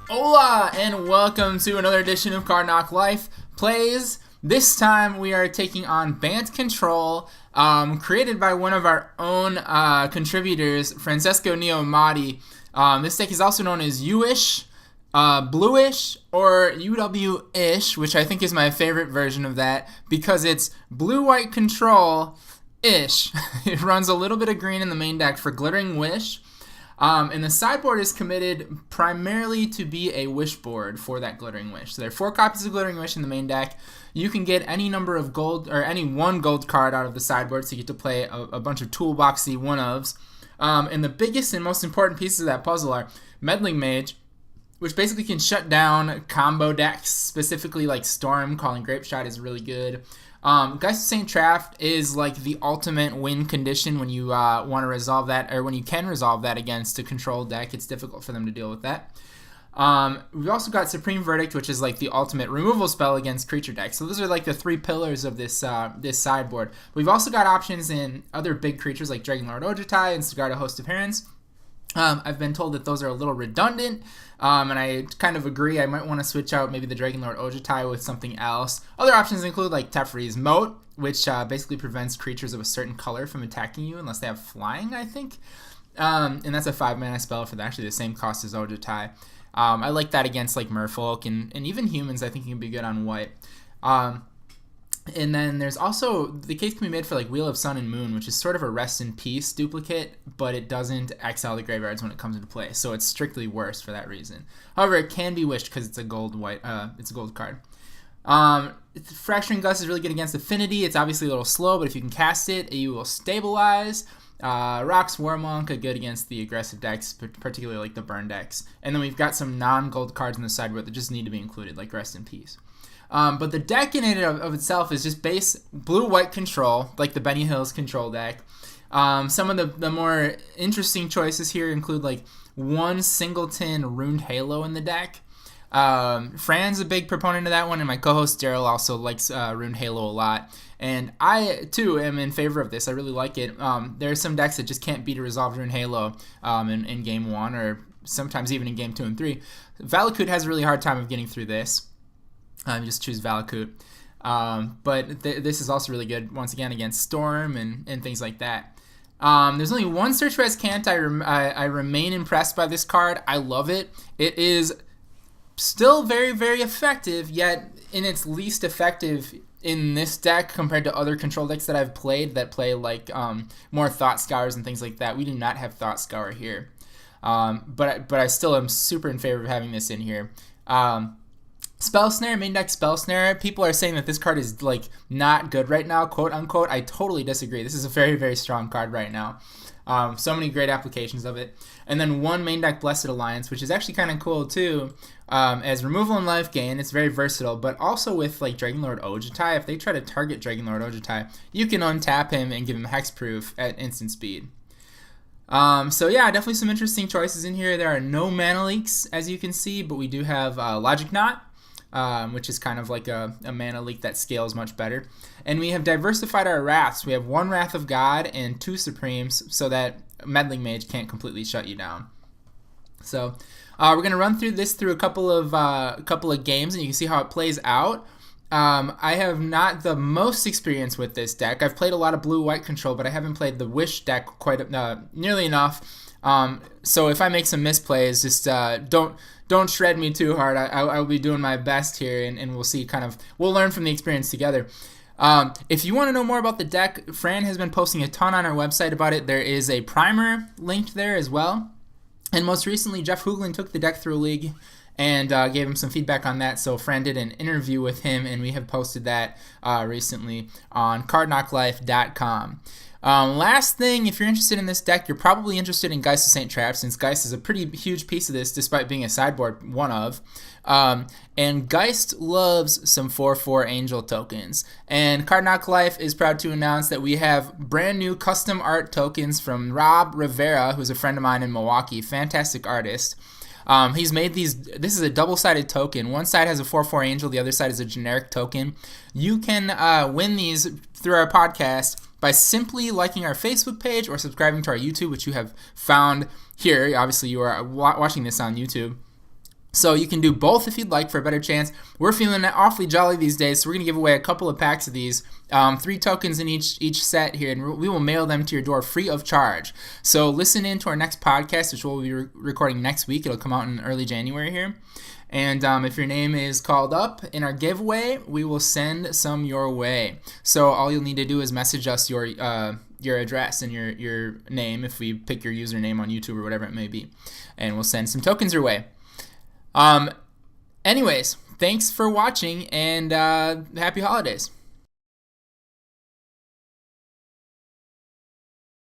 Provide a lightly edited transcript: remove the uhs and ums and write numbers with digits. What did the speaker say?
Hola, and welcome to another edition of Card Knock Life Plays. This time we are taking on Bant Control, created by one of our own contributors, Francesco Neomati. This deck is also known as UWish, Bluish, or UWish, which I think is my favorite version of that, because it's blue-white control-ish. It runs a little bit of green in the main deck for Glittering Wish. And the sideboard is committed primarily to be a wish board for that Glittering Wish. So there are 4 copies of Glittering Wish in the main deck. You can get any number of gold, or any one gold card out of the sideboard, so you get to play a bunch of toolboxy one-ofs. And the biggest and most important pieces of that puzzle are Meddling Mage, which basically can shut down combo decks, specifically like Storm. Calling Grape Shot is really good. Geist of Traft is like the ultimate win condition when you want to resolve that, or when you can resolve that against a control deck. It's difficult for them to deal with that. We've also got Supreme Verdict, which is like the ultimate removal spell against creature decks. So those are like the 3 pillars of this this sideboard. We've also got options in other big creatures like Dragonlord Ojutai and Sigarda, Host of Herons. I've been told that those are a little redundant, and I kind of agree. I might want to switch out maybe the Dragonlord Ojutai with something else. Other options include like Teferi's Moat, which basically prevents creatures of a certain color from attacking you unless they have flying, I think. And that's a 5-mana spell for actually the same cost as Ojutai. I like that against like Merfolk and even humans. I think it can be good on white. And then there's also, the case can be made for like Wheel of Sun and Moon, which is sort of a Rest in Peace duplicate, but it doesn't exile the graveyards when it comes into play, so it's strictly worse for that reason. However, it can be wished because it's a gold card. Fracturing Gust is really good against Affinity. It's obviously a little slow, but if you can cast it, you will stabilize. Rhox War Monk are good against the aggressive decks, particularly like the burn decks. And then we've got some non-gold cards on the sideboard that just need to be included, like Rest in Peace. But the deck in and of itself is just base blue-white control, like the Benny Hills control deck. Some of the more interesting choices here include like one singleton Ruined Halo in the deck. Fran's a big proponent of that one, and my co-host Daryl also likes Ruined Halo a lot. And I, too, am in favor of this. I really like it. There are some decks that just can't beat a Resolved Ruined Halo in Game 1, or sometimes even in Game 2 and 3. Valakut has a really hard time of getting through this. Just choose Valakut. But this is also really good, once again, against Storm and things like that. There's only one search for Azcanta. I remain impressed by this card. I love it. It is still very, very effective, yet in its least effective in this deck compared to other control decks that I've played that play like more Thought Scours and things like that. We do not have Thought Scour here. But I still am super in favor of having this in here. Spell Snare, main deck Spell Snare. People are saying that this card is like not good right now, quote unquote. I totally disagree. This is a very, very strong card right now. So many great applications of it. And then one main deck Blessed Alliance, which is actually kind of cool too, as removal and life gain. It's very versatile, but also with like Dragonlord Ojutai, if they try to target Dragonlord Ojutai, you can untap him and give him hexproof at instant speed. So yeah, definitely some interesting choices in here. There are no mana leaks, as you can see, but we do have Logic Knot, which is kind of like a mana leak that scales much better. And we have diversified our Wraths. We have 1 Wrath of God and 2 Supremes, so that Meddling Mage can't completely shut you down. So we're going to run through this through a couple of games, and you can see how it plays out. I have not the most experience with this deck. I've played a lot of blue-white control, but I haven't played the Wish deck quite nearly enough. So if I make some misplays, just don't shred me too hard. I'll be doing my best here, and we'll see. We'll learn from the experience together. If you want to know more about the deck, Fran has been posting a ton on our website about it. There is a primer linked there as well. And most recently, Jeff Hoogland took the deck through a league and gave him some feedback on that. So Fran did an interview with him, and we have posted that recently on cardknocklife.com. Last thing, if you're interested in this deck, you're probably interested in Geist of St. Traft, since Geist is a pretty huge piece of this, despite being a sideboard one of. And Geist loves some 4/4 Angel tokens. And Card Knock Life is proud to announce that we have brand new custom art tokens from Rob Rivera, who's a friend of mine in Milwaukee, fantastic artist. He's made these. This is a double-sided token. One side has a 4/4 Angel, the other side is a generic token. You can win these through our podcast by simply liking our Facebook page or subscribing to our YouTube, which you have found here. Obviously, you are watching this on YouTube. So you can do both if you'd like for a better chance. We're feeling awfully jolly these days, so we're going to give away a couple of packs of these. 3 tokens in each set here, and we will mail them to your door free of charge. So listen in to our next podcast, which we'll be recording next week. It'll come out in early January here. And if your name is called up in our giveaway, we will send some your way. So all you'll need to do is message us your address and your name if we pick your username on YouTube or whatever it may be. And we'll send some tokens your way. Anyways, thanks for watching, and happy holidays.